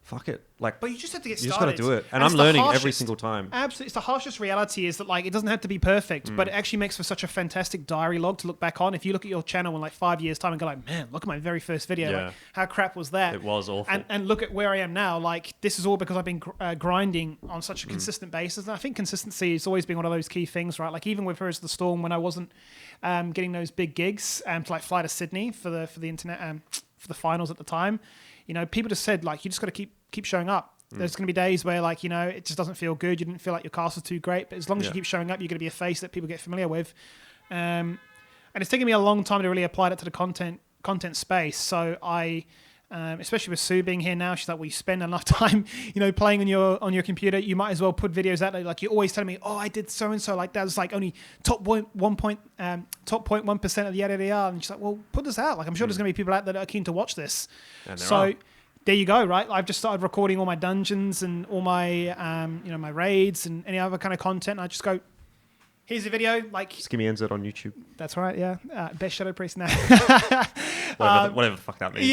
A: fuck it. Like,
B: But you just have to get
A: you
B: started.
A: just got to do it. And
B: it's
A: I'm
B: the
A: learning every
B: harshest-
A: single time.
B: Absolutely. It's the harshest reality is that like it doesn't have to be perfect, but it actually makes for such a fantastic diary log to look back on. If you look at your channel in like 5 years' time and go like, man, look at my very first video.
A: Yeah.
B: Like, how crap was that?
A: It was awful.
B: And look at where I am now. Like this is all because I've been grinding on such a consistent basis. And I think consistency has always been one of those key things, right? Like even with Heroes of the Storm, when I wasn't getting those big gigs to like fly to Sydney for the internet for the finals at the time, you know, people just said like you just got to keep showing up. There's going to be days where, like, you know, it just doesn't feel good. You didn't feel like your cast was too great. But as long as you keep showing up, you're going to be a face that people get familiar with. And it's taken me a long time to really apply that to the content space. So I, especially with Sue being here now, she's like, well, you spend enough time, you know, playing on your computer. You might as well put videos out there. Like, you're always telling me, oh, I did so-and-so. Like, that was like only top 0.1% of the yada. And she's like, well, put this out. Like, I'm sure there's going to be people out there that are keen to watch this.
A: And
B: There you go, right? I've just started recording all my dungeons and all my, you know, my raids and any other kind of content. I just go, here's a video, like
A: Skimmy ends it on YouTube.
B: that's right, yeah. Best Shadow Priest now.
A: Whatever the fuck that means.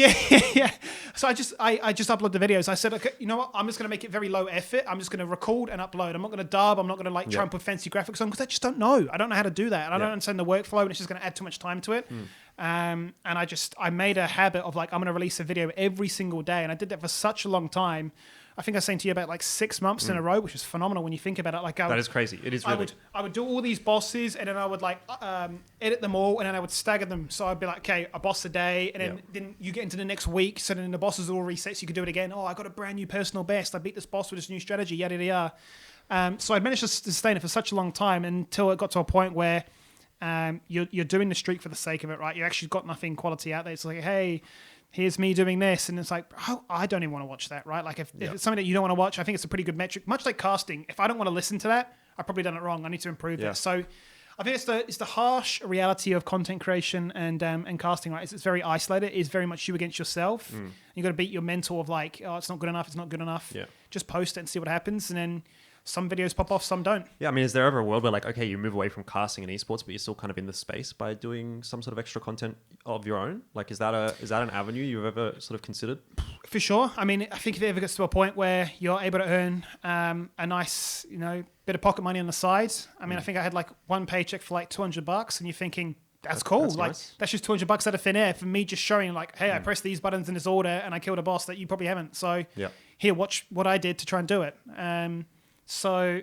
B: Yeah. So I just upload the videos. I said, okay, you know what? I'm just going to make it very low effort. I'm just going to record and upload. I'm not going to dub. I'm not going to like try and put fancy graphics on because I just don't know. I don't know how to do that. And I don't understand the workflow, and it's just going to add too much time to it. And I made a habit of like, I'm going to release a video every single day. And I did that for such a long time. I think I was saying to you about like 6 months in a row, which is phenomenal when you think about it. Like
A: That is crazy. It is really.
B: I would do all these bosses, and then I would like edit them all, and then I would stagger them. So I'd be like, okay, a boss a day, and then you get into the next week, so then the bosses are all reset, so you can do it again. Oh, I got a brand new personal best. I beat this boss with this new strategy, yada yada yada. So I managed to sustain it for such a long time until it got to a point where you're doing the streak for the sake of it, right? You actually got nothing quality out there. It's like, hey, here's me doing this, and it's like, oh, I don't even want to watch that, right? Like if it's something that you don't want to watch, I think it's a pretty good metric. Much like casting, if I don't want to listen to that, I've probably done it wrong. I need to improve that. So I think it's the harsh reality of content creation and casting, right? It's very isolated. It's very much you against yourself. You got to beat your mental of like, oh, it's not good enough. It's not good enough.
A: Yeah.
B: Just post it and see what happens, and then some videos pop off, some don't.
A: Yeah, I mean, is there ever a world where like, okay, you move away from casting and esports, but you're still kind of in the space by doing some sort of extra content of your own? Like, is that an avenue you've ever sort of considered?
B: For sure. I mean, I think if it ever gets to a point where you're able to earn a nice, you know, bit of pocket money on the side. I mean, I think I had like one paycheck for like $200, and you're thinking, that's cool. That's like nice. That's just $200 out of thin air for me, just showing like, hey, I pressed these buttons in this order and I killed a boss that you probably haven't. So here, watch what I did to try and do it. So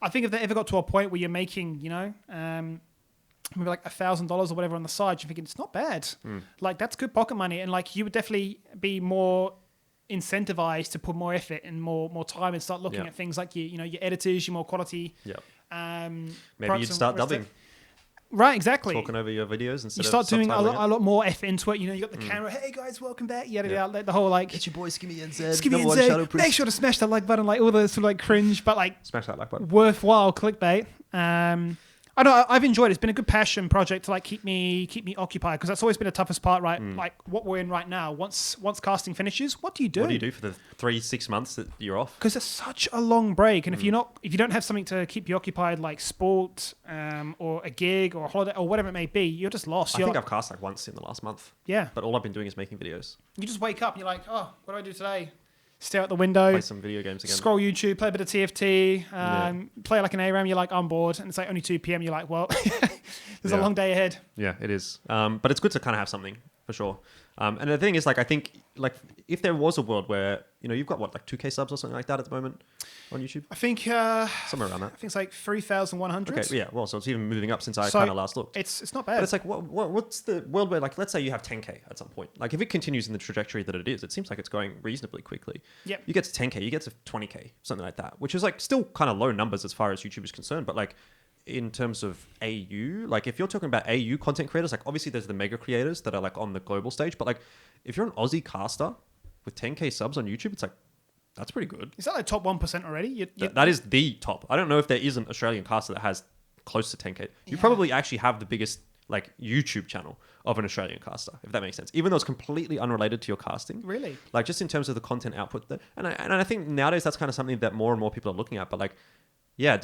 B: I think if they ever got to a point where you're making, you know, maybe like $1,000 or whatever on the side, you're thinking it's not bad. Like that's good pocket money, and like you would definitely be more incentivized to put more effort and more time and start looking at things like your editors, your more quality.
A: Maybe you'd start dubbing.
B: Right, exactly.
A: Talking over your videos instead of
B: you start doing a
A: subtitling
B: lot more effort into it. You know, you got the camera. Hey guys, welcome back. Yada. The whole like.
A: It's your boy Skimmy and
B: Skimmy and Zed. Make sure to smash that like button. Like all the sort of like cringe, but like
A: smash that like button.
B: Worthwhile clickbait. I know I've enjoyed it. It's been a good passion project to like keep me occupied, because that's always been the toughest part, right? Like what we're in right now. Once casting finishes, what do you do?
A: What do you do for the 3-6 months that you're off?
B: Because it's such a long break, and if you don't have something to keep you occupied, like sport, or a gig or a holiday or whatever it may be, you're just lost.
A: I think I've cast like once in the last month.
B: Yeah,
A: but all I've been doing is making videos.
B: You just wake up and you're like, oh, what do I do today? Stare out the window,
A: play some video games again,
B: scroll YouTube, play a bit of TFT, play like an ARAM. You're like, I'm bored, and it's like only 2 p.m. You're like, well, there's a long day ahead. Yeah,
A: it is. But it's good to kind of have something for sure. And the thing is, like, I think, like, if there was a world where, you know, you've got what, like 2K subs or something like that at the moment on YouTube?
B: I think
A: somewhere around that.
B: I think it's like 3,100.
A: Okay, yeah. Well, so it's even moving up since I kind of last looked.
B: It's not bad.
A: But it's like, what's the world where, like, let's say you have 10K at some point. Like, if it continues in the trajectory that it is, it seems like it's going reasonably quickly.
B: Yep.
A: You get to 10K, you get to 20K, something like that, which is like still kind of low numbers as far as YouTube is concerned, but like, in terms of AU, like if you're talking about AU content creators, like obviously there's the mega creators that are like on the global stage, but like if you're an Aussie caster with 10K subs on YouTube, it's like, that's pretty good.
B: Is that like top 1% already?
A: That is the top. I don't know if there is an Australian caster that has close to 10K. You probably actually have the biggest like YouTube channel of an Australian caster, if that makes sense, even though it's completely unrelated to your casting.
B: Really?
A: Like just in terms of the content output. And I think nowadays that's kind of something that more and more people are looking at, but like, yeah,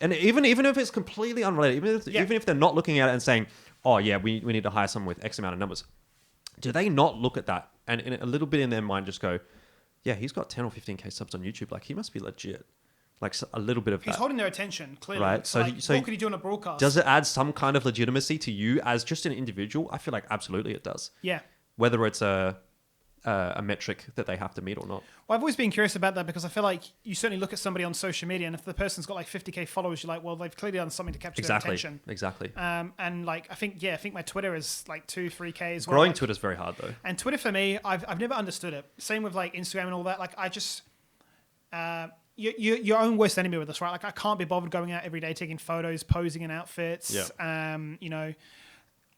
A: and even if it's completely unrelated, even if they're not looking at it and saying, oh yeah, we need to hire someone with X amount of numbers, do they not look at that and in a little bit in their mind just go, yeah, he's got 10 or 15K subs on YouTube. Like, he must be legit. Like, a little bit of
B: He's
A: that.
B: holding their attention, clearly.
A: Right. So
B: what could he do on a broadcast?
A: Does it add some kind of legitimacy to you as just an individual? I feel like absolutely it does.
B: Yeah.
A: Whether it's a metric that they have to meet or not.
B: Well, I've always been curious about that because I feel like you certainly look at somebody on social media, and if the person's got like 50K followers, you're like, well, they've clearly done something to capture their attention.
A: Exactly.
B: And like, I think my Twitter is like 2-3K as well.
A: Growing
B: like,
A: Twitter's very hard though.
B: And Twitter for me, I've never understood it. Same with like Instagram and all that. Like, I just, you're your own worst enemy with this, right? Like, I can't be bothered going out every day, taking photos, posing in outfits.
A: Yeah.
B: You know,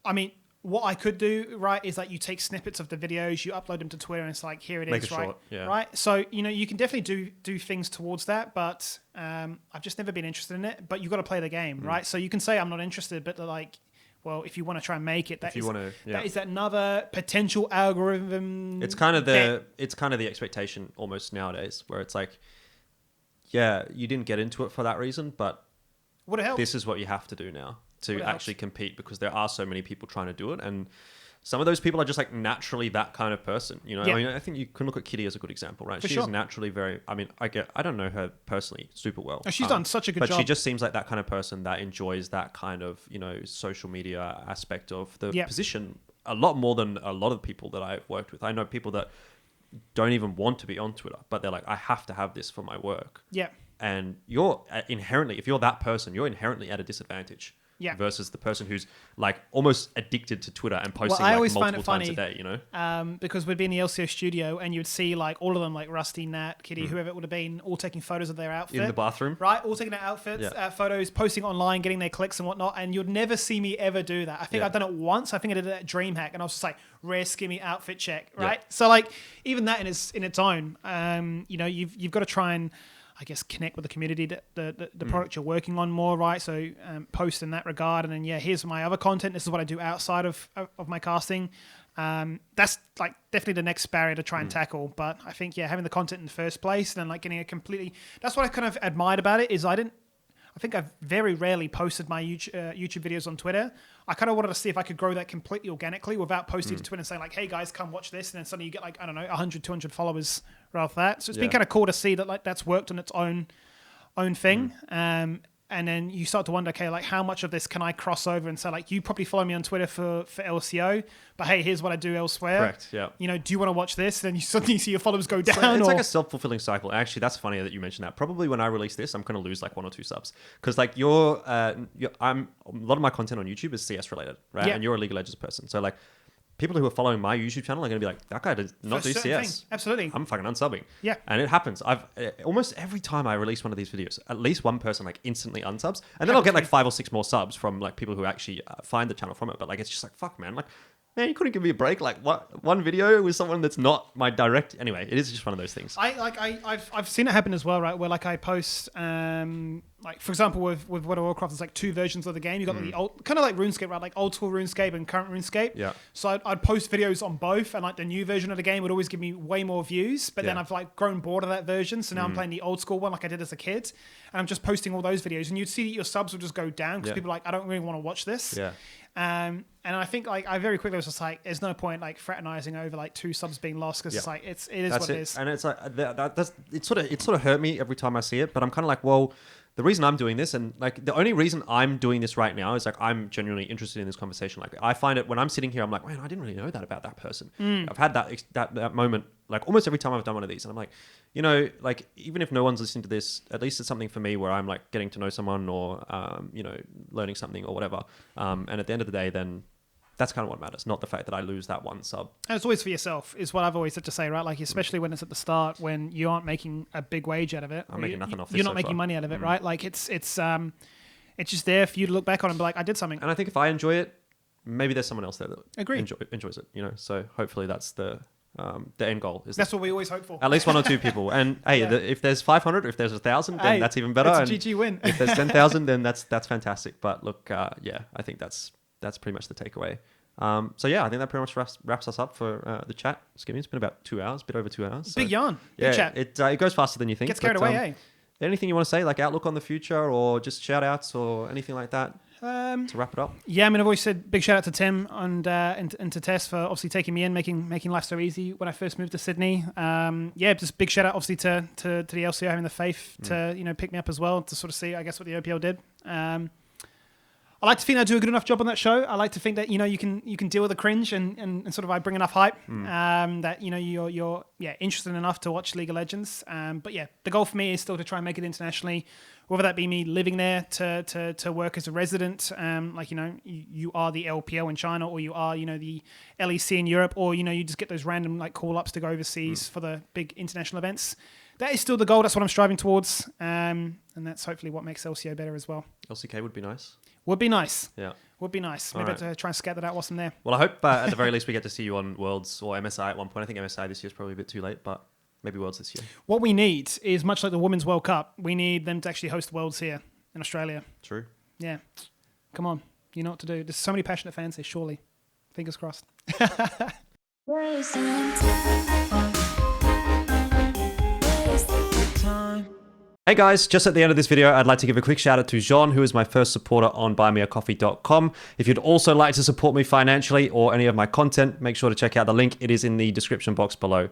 B: I mean, what I could do, right, is like you take snippets of the videos, you upload them to Twitter, and it's like, here it
A: Make
B: is,
A: it
B: right?
A: short, yeah.
B: Right? So, you know, you can definitely do things towards that, but I've just never been interested in it. But you've got to play the game, right? So you can say I'm not interested, but like, well, if you want to try and make it, that is another potential algorithm.
A: It's kind of the expectation almost nowadays, where it's like, yeah, you didn't get into it for that reason, but
B: would it help?
A: This is what you have to do now to actually compete, because there are so many people trying to do it, and some of those people are just like naturally that kind of person, you know.
B: Yeah.
A: I mean, I think you can look at Kitty as a good example, right? She's naturally very, I mean, I don't know her personally super well.
B: Oh, she's done such a good job.
A: But she just seems like that kind of person that enjoys that kind of, you know, social media aspect of the position a lot more than a lot of people that I've worked with. I know people that don't even want to be on Twitter, but they're like, I have to have this for my work.
B: Yeah.
A: And you're inherently, if you're that person, you're inherently at a disadvantage.
B: Yeah.
A: Versus the person who's like almost addicted to Twitter and posting like multiple times a day, you know?
B: Because we'd be in the LCO studio and you'd see like all of them, like Rusty, Nat, Kitty, whoever it would have been, all taking photos of their outfit.
A: In the bathroom.
B: Right? All taking their outfits, photos, posting online, getting their clicks and whatnot. And you'd never see me ever do that. I think I've done it once. I think I did it at Dreamhack, and I was just like, rare Skimmy outfit check, right? So like, even that in its own, you know, you've got to try and, I guess, connect with the community, the product you're working on more, right? So post in that regard. And then, here's my other content. This is what I do outside of my casting. That's like definitely the next barrier to try and tackle. But I think, having the content in the first place and then like getting a completely... That's what I kind of admired about it, is I think I've very rarely posted my YouTube videos on Twitter. I kind of wanted to see if I could grow that completely organically without posting to Twitter and saying like, hey guys, come watch this. And then suddenly you get like, I don't know, 100, 200 followers right off that. So it's been kind of cool to see that like that's worked on its own thing. And then you start to wonder, okay, like how much of this can I cross over and say like, you probably follow me on Twitter for LCO, but hey, here's what I do elsewhere.
A: Correct, yeah.
B: You know, do you want to watch this? And then you suddenly see your followers go down.
A: It's like a self-fulfilling cycle. Actually, that's funny that you mentioned that. Probably when I release this, I'm going to lose like 1 or 2 subs. Because like a lot of my content on YouTube is CS related, right?
B: Yeah.
A: And you're a League of Legends person. So like, people who are following my YouTube channel are going to be like, that guy does not do CS.
B: Thing. Absolutely.
A: I'm fucking unsubbing.
B: Yeah.
A: And it happens. I've almost every time I release one of these videos, at least one person like instantly unsubs. And then I'll get like 5 or 6 more subs from like people who actually find the channel from it. But like, it's just like, fuck, man. Like, man, you couldn't give me a break. Like, what? One video with someone that's not my direct... Anyway, it is just one of those things.
B: I've seen it happen as well, right? Where like I post... like for example with World of Warcraft, there's like 2 versions of the game. You got the old, kind of like RuneScape, right? Like old school RuneScape and current RuneScape.
A: Yeah.
B: So I'd post videos on both, and like the new version of the game would always give me way more views. But then I've like grown bored of that version, so now I'm playing the old school one like I did as a kid, and I'm just posting all those videos. And you'd see that your subs would just go down because people are like, I don't really want to watch this.
A: Yeah.
B: And I think like I very quickly was just like, there's no point like fraternizing over like 2 subs being lost, because it's like it is what it is.
A: And it's like it sort of hurt me every time I see it. But I'm kind of like, well, the reason I'm doing this, and like the only reason I'm doing this right now, is like I'm genuinely interested in this conversation. Like I find it when I'm sitting here, I'm like, man, I didn't really know that about that person. I've had that moment like almost every time I've done one of these, and I'm like, you know, like even if no one's listening to this, at least it's something for me where I'm like getting to know someone, or you know, learning something or whatever. And at the end of the day, then that's kind of what matters, not the fact that I lose that 1 sub.
B: And it's always for yourself, is what I've always had to say, right? Like, especially when it's at the start, when you aren't making a big wage out of it.
A: I'm making nothing off this.
B: You're not making money out of it, right? Like, it's just there for you to look back on and be like, I did something.
A: And I think if I enjoy it, maybe there's someone else there that
B: Agreed.
A: enjoys it, you know? So hopefully that's the end goal.
B: That's what we always hope for.
A: At least 1 or 2 people. And hey, if there's 500, if there's 1,000, then that's even better.
B: It's a GG win.
A: If there's 10,000, then that's fantastic. But look, I think that's pretty much the takeaway. So yeah, I think that pretty much wraps us up for the chat. Skimmy, it's been about 2 hours, a bit over 2 hours.
B: Big yarn.
A: Yeah,
B: Big chat.
A: It goes faster than you think.
B: Gets carried away, eh?
A: Anything you want to say, like outlook on the future, or just shout outs or anything like that? to wrap it up?
B: Yeah, I mean, I've always said big shout out to Tim and to Tess for obviously taking me in, making life so easy when I first moved to Sydney. Yeah, just big shout out obviously to the LCO having the faith to pick me up as well, to sort of see, I guess, what the OPL did. I like to think I do a good enough job on that show. I like to think that you can deal with the cringe and sort of I bring enough hype that you're interested enough to watch League of Legends. But yeah, the goal for me is still to try and make it internationally, whether that be me living there to work as a resident, you are the LPL in China, or you are the LEC in Europe, or you just get those random like call ups to go overseas for the big international events. That is still the goal. That's what I'm striving towards, and that's hopefully what makes LCO better as well.
A: LCK would be nice.
B: Would be nice.
A: Yeah.
B: Would be nice. Maybe I'll try and scout that out whilst I'm there.
A: Well, I hope at the very least we get to see you on Worlds or MSI at one point. I think MSI this year is probably a bit too late, but maybe Worlds this year.
B: What we need is, much like the Women's World Cup, we need them to actually host the Worlds here in Australia.
A: True.
B: Yeah. Come on. You know what to do. There's so many passionate fans here, surely. Fingers crossed.
A: Hey guys, just at the end of this video, I'd like to give a quick shout out to Jean, who is my first supporter on buymeacoffee.com. If you'd also like to support me financially or any of my content, make sure to check out the link. It is in the description box below.